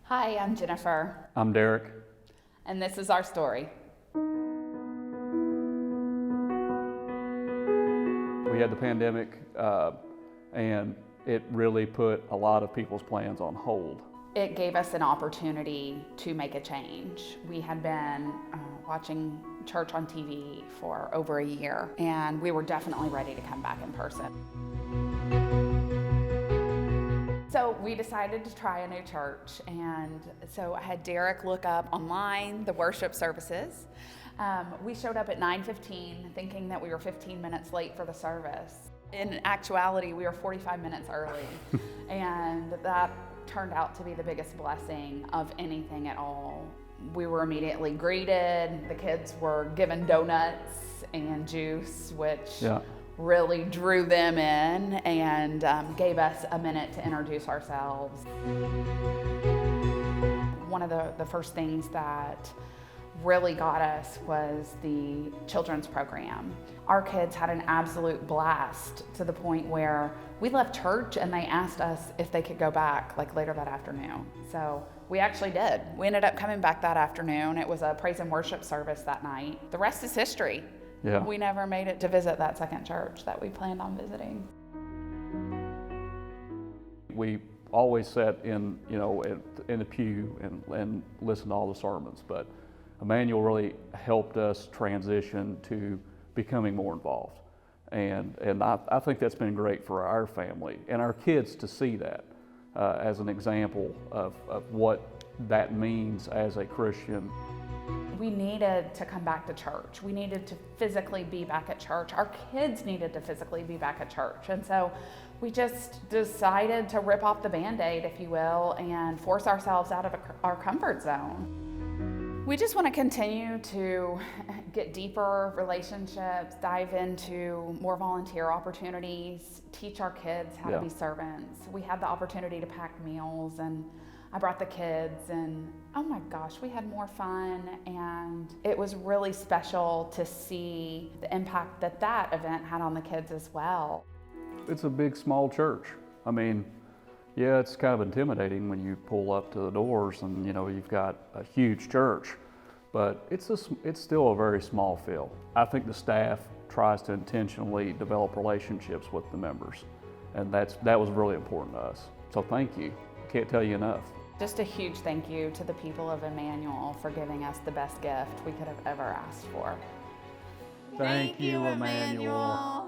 Hi, I'm Jennifer, I'm Derek. and this is our story. We had the pandemic, and it really put a lot of people's plans on hold. It gave us an opportunity to make a change. We had been watching church on TV for over a year, and we were definitely ready to come back in person. So we decided to try a new church, and so I had Derek look up online the worship services. We showed up at 9:15 thinking that we were 15 minutes late for the service. In actuality, we were 45 minutes early, and that turned out to be the biggest blessing of anything at all. We were immediately greeted. The kids were given donuts and juice, which really drew them in and gave us a minute to introduce ourselves. One of the first things that really got us was the children's program. Our kids had an absolute blast to the point where we left church and they asked us if they could go back later that afternoon. So we actually did. We ended up coming back that afternoon. It was a praise and worship service that night. The rest is history. Yeah. We never made it to visit that second church that we planned on visiting. We always sat in the pew and listened to all the sermons, but Immanuel really helped us transition to becoming more involved. And I think that's been great for our family and our kids to see that as an example of what that means as a Christian. We needed to come back to church. We needed to physically be back at church. Our kids needed to physically be back at church. And so we just decided to rip off the Band-Aid, if you will, and force ourselves out of our comfort zone. We just want to continue to get deeper relationships, dive into more volunteer opportunities, teach our kids how to be servants. We had the opportunity to pack meals, and I brought the kids, and oh my gosh, we had more fun, and it was really special to see the impact that event had on the kids as well. It's a big, small church. I mean, yeah, it's kind of intimidating when you pull up to the doors and you've got a huge church, but it's still a very small feel. I think the staff tries to intentionally develop relationships with the members, and that was really important to us. So thank you. Can't tell you enough. Just a huge thank you to the people of Immanuel for giving us the best gift we could have ever asked for. Thank you, Immanuel.